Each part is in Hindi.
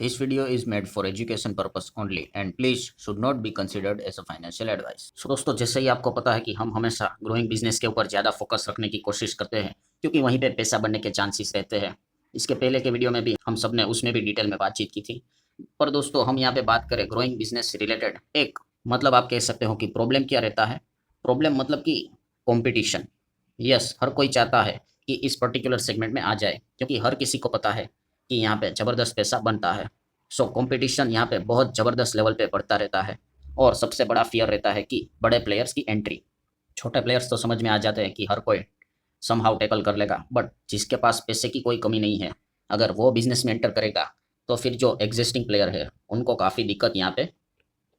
This video is made for education purpose only and please should not be considered as a financial advice. So दोस्तों, जैसे ही आपको पता है कि हम हमेशा ग्रोइंग बिजनेस के ऊपर ज़्यादा फोकस रखने की कोशिश करते हैं क्योंकि वहीं पे पैसा बनने के चांसेस रहते हैं। इसके पहले के वीडियो में भी हम सब ने उसमें भी डिटेल में बातचीत की थी। पर दोस्तों, हम यहाँ पे बात करें ग्रोइंग बिजनेस से रिलेटेड एक मतलब आप कह सकते हो कि प्रॉब्लम क्या रहता है। प्रॉब्लम मतलब कि कॉम्पिटिशन। यस, हर कोई चाहता है कि इस पर्टिकुलर सेगमेंट में आ जाए क्योंकि हर किसी को पता है कि यहाँ पे ज़बरदस्त पैसा बनता है। सो कंपटीशन यहाँ पे बहुत ज़बरदस्त लेवल पे बढ़ता रहता है और सबसे बड़ा फियर रहता है कि बड़े प्लेयर्स की एंट्री। छोटे प्लेयर्स तो समझ में आ जाते हैं कि हर कोई समहाउ टैकल कर लेगा, बट जिसके पास पैसे की कोई कमी नहीं है, अगर वो बिजनेस में एंटर करेगा तो फिर जो एग्जिस्टिंग प्लेयर है उनको काफ़ी दिक्कत यहाँ पे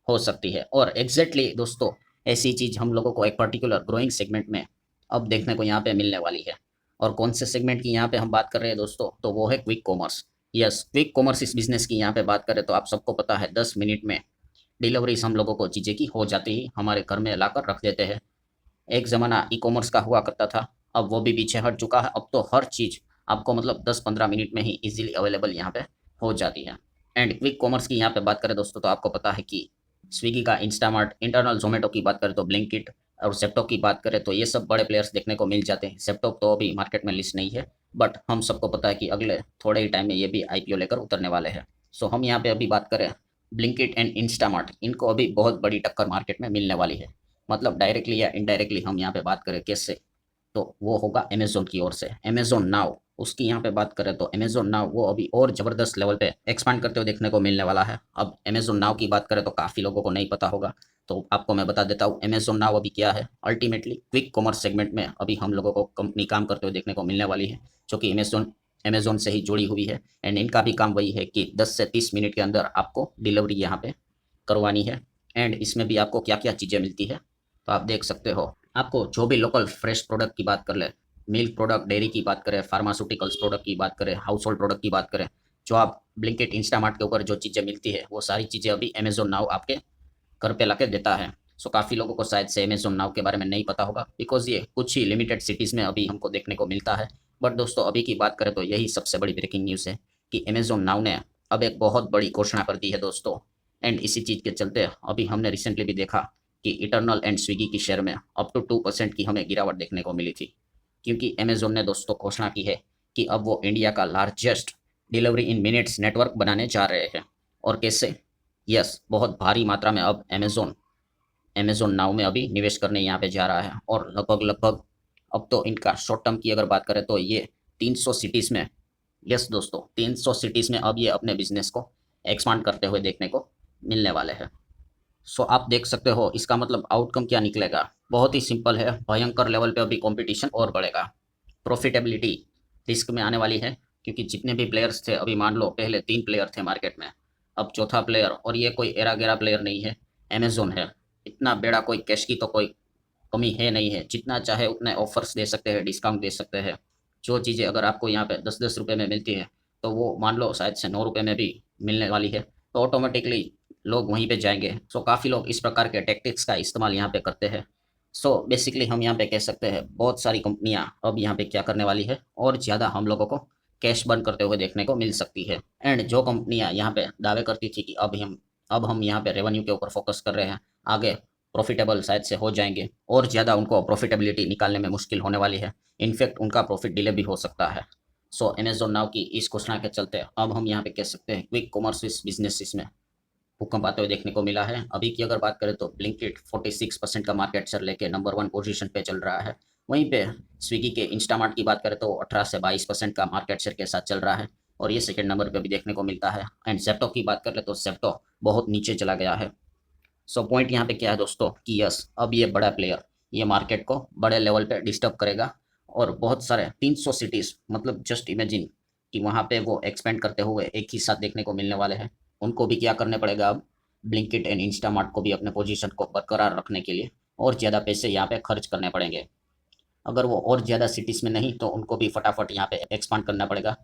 हो सकती है। और एग्जैक्टली दोस्तों, ऐसी चीज़ हम लोगों को एक पर्टिकुलर ग्रोइंग सेगमेंट में अब देखने को यहाँ पे मिलने वाली है। और कौन से सेगमेंट की यहाँ पे हम बात कर रहे हैं दोस्तों, तो वो है quick commerce. Yes, quick commerce इस बिजनेस की यहाँ पे बात करें तो आप सबको पता है 10 मिनट में डिलीवरीज हम लोगों को चीज़ें की हो जाती ही हमारे घर में लाकर रख देते हैं। एक ज़माना ई कॉमर्स का हुआ करता था, अब वो भी पीछे हट चुका है। अब तो हर चीज़ आपको मतलब 10-15 मिनट में ही इजीली अवेलेबल यहाँ पे हो जाती है। एंड क्विक कॉमर्स की यहाँ पे बात करें दोस्तों, तो आपको पता है कि स्विगी का इंस्टामार्ट, इंटरनल जोमेटो की बात करें तो ब्लिंकिट, और जेप्टो की बात करें तो ये सब बड़े प्लेयर्स देखने को मिल जाते हैं। जेप्टो तो अभी मार्केट में लिस्ट नहीं है, बट हम सबको पता है कि अगले थोड़े ही टाइम में ये भी आईपीओ लेकर उतरने वाले हैं। सो हम यहाँ पे अभी बात करें ब्लिंकिट एंड इंस्टामार्ट, इनको अभी बहुत बड़ी टक्कर मार्केट में मिलने वाली है। मतलब डायरेक्टली या इनडायरेक्टली हम यहाँ पे बात करें कैसे, तो वो होगा अमेज़न की ओर से। अमेज़न नाउ, उसकी यहाँ पे बात करें तो अमेज़न नाउ वो अभी और ज़बरदस्त लेवल पे एक्सपांड करते हुए देखने को मिलने वाला है। अब अमेज़न नाउ की बात करें तो काफ़ी लोगों को नहीं पता होगा, तो आपको मैं बता देता हूँ अमेज़न नाउ अभी क्या है। अल्टीमेटली क्विक कॉमर्स सेगमेंट में अभी हम लोगों को कंपनी काम करते हुए देखने को मिलने वाली है, जो कि अमेज़न अमेज़न से ही जुड़ी हुई है। एंड इनका भी काम वही है कि 10 से 30 मिनट के अंदर आपको डिलीवरी यहाँ पे करवानी है। एंड इसमें भी आपको क्या क्या चीज़ें मिलती है तो आप देख सकते हो। आपको जो भी लोकल फ्रेश प्रोडक्ट की बात कर ले, मिल्क प्रोडक्ट, डेयरी की बात करें, फार्मास्यूटिकल्स प्रोडक्ट की बात करें, हाउस होल्ड प्रोडक्ट की बात करें, जो आप ब्लिंकिट इंस्टामार्ट के ऊपर जो चीज़ें मिलती है वो सारी चीज़ें अभी अमेज़न नाउ आपके घर पे लाके देता है। सो काफ़ी लोगों को शायद से अमेज़न नाउ के बारे में नहीं पता होगा, बिकॉज ये कुछ ही लिमिटेड सिटीज़ में अभी हमको देखने को मिलता है। बट दोस्तों, अभी की बात करें तो यही सबसे बड़ी ब्रेकिंग न्यूज़ है कि अमेज़न नाउ ने अब एक बहुत बड़ी घोषणा कर दी है दोस्तों। एंड इसी चीज़ के चलते अभी हमने रिसेंटली भी देखा कि इटर्नल एंड स्विगी की शेयर में अप टू 2% की हमें गिरावट देखने को मिली थी, क्योंकि अमेज़न ने दोस्तों घोषणा की है कि अब वो इंडिया का लार्जेस्ट डिलीवरी इन मिनट्स नेटवर्क बनाने जा रहे हैं। और कैसे? यस, बहुत भारी मात्रा में अब अमेज़न अमेज़न नाउ में अभी निवेश करने यहाँ पे जा रहा है। और लगभग लगभग अब तो इनका शॉर्ट टर्म की अगर बात करें तो ये 300 सिटीज़ में, यस दोस्तों, 300 सिटीज़ में अब ये अपने बिजनेस को एक्सपांड करते हुए देखने को मिलने वाले हैं। सो आप देख सकते हो इसका मतलब आउटकम क्या निकलेगा। बहुत ही सिंपल है, भयंकर लेवल पे अभी कंपटीशन और बढ़ेगा। प्रॉफिटेबिलिटी रिस्क में आने वाली है, क्योंकि जितने भी प्लेयर्स थे, अभी मान लो पहले 3 प्लेयर थे मार्केट में, अब चौथा प्लेयर, और ये कोई एरा गेरा प्लेयर नहीं है, अमेज़न है। इतना बेड़ा कोई कैश की तो कोई कमी है नहीं है, जितना चाहे उतने ऑफर्स दे सकते हैं, डिस्काउंट दे सकते हैं। जो चीज़ें अगर आपको यहाँ पे 10-10 रुपये में मिलती है, तो वो मान लो शायद से 9 रुपये में भी मिलने वाली है, तो ऑटोमेटिकली लोग वहीं पे जाएंगे। सो काफ़ी लोग इस प्रकार के टैक्टिक्स का इस्तेमाल यहाँ पे करते हैं। सो बेसिकली हम यहाँ पे कह सकते हैं बहुत सारी कंपनियाँ अब यहाँ पे क्या करने वाली है, और ज़्यादा हम लोगों को कैश बर्न करते हुए देखने को मिल सकती है। एंड जो कंपनियाँ यहाँ पे दावे करती थी कि अब हम यहाँ पे रेवेन्यू के ऊपर फोकस कर रहे हैं, आगे प्रॉफिटेबल शायद से हो जाएंगे, और ज़्यादा उनको प्रॉफिटेबिलिटी निकालने में मुश्किल होने वाली है। इनफैक्ट उनका प्रॉफिट डिले भी हो सकता है। सो अमेज़न नाउ की इस घोषणा के चलते अब हम यहाँ पे कह सकते हैं क्विक कॉमर्स बिजनेस में भूकंप आते हुए देखने को मिला है। अभी की अगर बात करें तो ब्लिंकिट 46% का मार्केट शेयर लेके नंबर 1 पोजीशन पे चल रहा है। वहीं पे स्विगी के इंस्टामार्ट की बात करें तो 18 से 22% का मार्केट शेयर के साथ चल रहा है, और ये सेकंड नंबर पे भी देखने को मिलता है। एंड जेप्टो की बात कर ले तो जेप्टो बहुत नीचे चला गया है। सो पॉइंट यहाँ पे क्या है दोस्तों कि यस, अब ये बड़ा प्लेयर ये मार्केट को बड़े लेवल पे डिस्टर्ब करेगा, और बहुत सारे 300 सिटीज़, मतलब जस्ट इमेजिन कि वहाँ पे वो एक्सपेंड करते हुए एक ही साथ देखने को मिलने वाले हैं। उनको भी क्या करने पड़ेगा अब, ब्लिंकिट एंड इंस्टामार्ट को भी अपने पोजीशन को बरकरार रखने के लिए और ज़्यादा पैसे यहाँ पे खर्च करने पड़ेंगे। अगर वो और ज़्यादा सिटीज़ में नहीं तो उनको भी फटाफट यहाँ पे एक्सपांड करना पड़ेगा,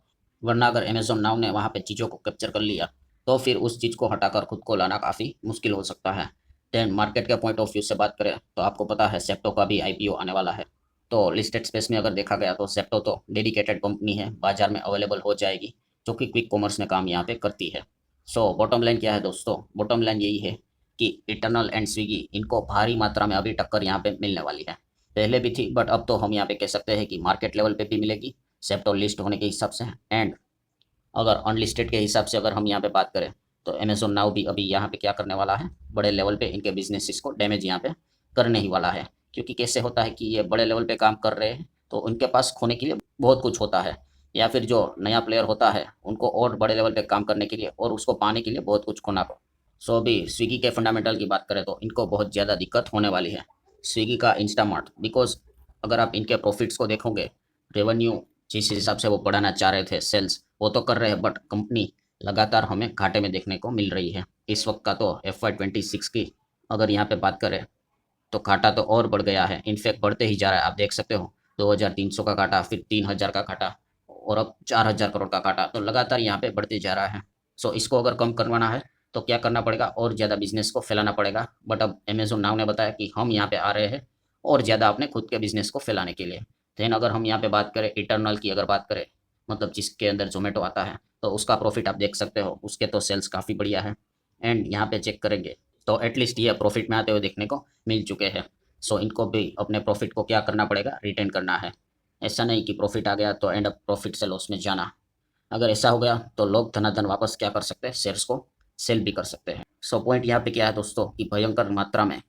वरना अगर अमेज़न नाउ ने वहाँ पे चीज़ों को कैप्चर कर लिया तो फिर उस चीज़ को हटाकर खुद को लाना काफ़ी मुश्किल हो सकता है। देन मार्केट के पॉइंट ऑफ व्यू से बात करें तो आपको पता है सेप्टो का भी आईपीओ आने वाला है। तो लिस्टेड स्पेस में अगर देखा गया तो सेप्टो तो डेडिकेटेड कंपनी है, बाजार में अवेलेबल हो जाएगी, जो कि क्विक कॉमर्स में काम यहाँ पे करती है। सो बॉटम लाइन क्या है दोस्तों, बॉटम लाइन यही है कि इटर्नल एंड स्विगी इनको भारी मात्रा में अभी टक्कर यहाँ पे मिलने वाली है। पहले भी थी बट अब तो हम यहाँ पे कह सकते हैं कि मार्केट लेवल पे भी मिलेगी, सेप्टो लिस्ट होने के हिसाब से। एंड अगर अनलिस्टेड के हिसाब से अगर हम यहाँ पे बात करें तो अमेजोन नाउ भी अभी यहाँ पे क्या करने वाला है, बड़े लेवल पे इनके बिजनेसिस को डैमेज यहाँ पे करने ही वाला है। क्योंकि कैसे होता है कि ये बड़े लेवल पे काम कर रहे हैं तो उनके पास खोने के लिए बहुत कुछ होता है, या फिर जो नया प्लेयर होता है उनको और बड़े लेवल पे काम करने के लिए और उसको पाने के लिए बहुत कुछ खोना को। सो अभी स्विगी के फंडामेंटल की बात करें तो इनको बहुत ज़्यादा दिक्कत होने वाली है, स्विगी का इंस्टामार्ट। बिकॉज अगर आप इनके प्रॉफिट्स को देखोगे, रेवेन्यू जिस हिसाब से वो बढ़ाना चाह रहे थे, सेल्स वो तो कर रहे हैं बट कंपनी लगातार हमें घाटे में देखने को मिल रही है। इस वक्त का तो FY 26 की अगर यहाँ पे बात करें तो घाटा तो और बढ़ गया है, इनफैक्ट बढ़ते ही जा रहा है। आप देख सकते हो 2300 का घाटा, फिर 3000 का घाटा और अब 4000 करोड़ का घाटा, तो लगातार यहाँ पे बढ़ते जा रहा है। सो इसको अगर कम करवाना है तो क्या करना पड़ेगा, और ज़्यादा बिजनेस को फैलाना पड़ेगा। बट अब अमेजोन नाउ ने बताया कि हम यहाँ पे आ रहे हैं और ज़्यादा अपने खुद के बिजनेस को फैलाने के लिए। देन अगर हम यहाँ पे बात करें इटर्नल की, अगर बात करें मतलब जिसके अंदर जोमेटो आता है, तो उसका प्रॉफिट आप देख सकते हो, उसके तो सेल्स काफ़ी बढ़िया है। एंड यहाँ पे चेक करेंगे तो एटलीस्ट ये प्रॉफिट में आते हुए देखने को मिल चुके हैं। सो इनको भी अपने प्रॉफिट को क्या करना पड़ेगा, रिटेन करना है। ऐसा नहीं कि प्रॉफिट आ गया तो एंड अप प्रॉफिट से लॉस में जाना। अगर ऐसा हो गया तो लोग धनाधन वापस क्या कर सकते हैं, शेयर्स को सेल भी कर सकते हैं। सो पॉइंट यहाँ पे क्या है दोस्तों कि भयंकर मात्रा में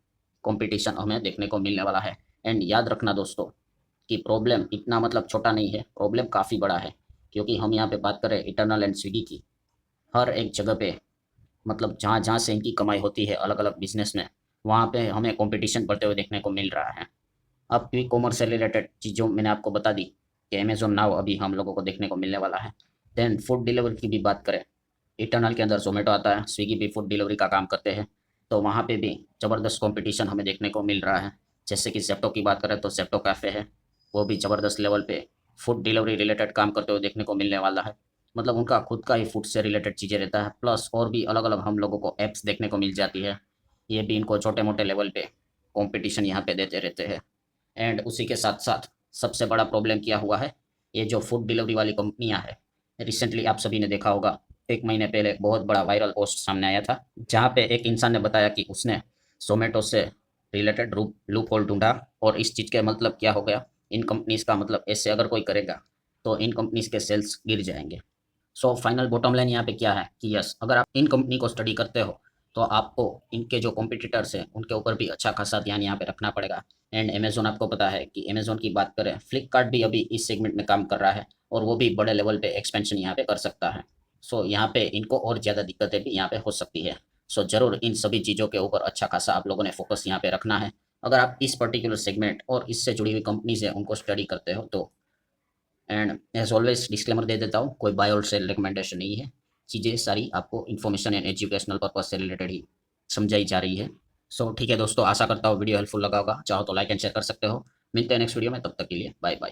कंपटीशन हमें देखने को मिलने वाला है। एंड याद रखना दोस्तों कि प्रॉब्लम इतना मतलब छोटा नहीं है, प्रॉब्लम काफ़ी बड़ा है। क्योंकि हम यहाँ पे बात करें इटर्नल एंड स्विगी की, हर एक जगह पे मतलब जहाँ जहाँ से इनकी कमाई होती है अलग अलग बिजनेस में, वहाँ पे हमें कंपटीशन बढ़ते हुए देखने को मिल रहा है। अब ई कॉमर्स से रिलेटेड चीज़ों मैंने आपको बता दी कि अमेजोन नाउ अभी हम लोगों को देखने को मिलने वाला है। देन फूड डिलीवरी की भी बात करें, इटर्नल के अंदर जोमेटो आता है, स्विगी भी फूड डिलीवरी का काम करते हैं, तो वहाँ पे भी ज़बरदस्त कंपटीशन हमें देखने को मिल रहा है। जैसे कि जेप्टो की बात करें तो जेप्टो कैफ़े है, वो भी ज़बरदस्त लेवल पे फूड डिलीवरी रिलेटेड काम करते हुए देखने को मिलने वाला है। मतलब उनका खुद का ही फूड से रिलेटेड चीज़ें रहता है, प्लस और भी अलग अलग हम लोगों को ऐप्स देखने को मिल जाती है। ये भी इनको छोटे मोटे लेवल पे कंपटीशन यहाँ पे देते रहते हैं। एंड उसी के साथ साथ सबसे बड़ा प्रॉब्लम क्या हुआ है, ये जो फूड डिलीवरी वाली कंपनियां हैं, रिसेंटली आप सभी ने देखा होगा, एक महीने पहले एक बहुत बड़ा वायरल पोस्ट सामने आया था जहाँ पे एक इंसान ने बताया कि उसने जोमेटो से रिलेटेड लूप होल ढूंढा। और इस चीज़ के मतलब क्या हो गया, इन कंपनीज का मतलब ऐसे अगर कोई करेगा तो इन कंपनीज के सेल्स गिर जाएंगे। सो फाइनल बॉटम लाइन यहाँ पे क्या है कि यस, अगर आप इन कंपनी को स्टडी करते हो तो आपको इनके जो कॉम्पिटिटर्स हैं उनके ऊपर भी अच्छा खासा ध्यान यहाँ पे रखना पड़ेगा। एंड अमेजोन, आपको पता है कि अमेजोन की बात करें, फ्लिपकार्ट भी अभी इस सेगमेंट में काम कर रहा है और वो भी बड़े लेवल पे एक्सपेंशन यहाँ पे कर सकता है। सो यहाँ पे इनको और ज़्यादा दिक्कतें भी यहाँ पे हो सकती है। सो ज़रूर इन सभी चीज़ों के ऊपर अच्छा खासा आप लोगों ने फोकस यहाँ पे रखना है। अगर आप इस पर्टिकुलर सेगमेंट और इससे जुड़ी हुई कंपनीज है उनको स्टडी करते हो तो। एंड एज ऑलवेज डिस्क्लेमर दे देता हूँ, कोई बाय और सेल रिकमेंडेशन नहीं है, चीज़ें सारी आपको इन्फॉर्मेशन एंड एजुकेशनल पर्पज से रिलेटेड ही समझाई जा रही है। सो ठीक है दोस्तों, आशा करता हूँ वीडियो हेल्पफुल लगा होगा, चाहो तो लाइक एंड शेयर कर सकते हो। मिलते हैं नेक्स्ट वीडियो में, तब तक के लिए बाय बाय।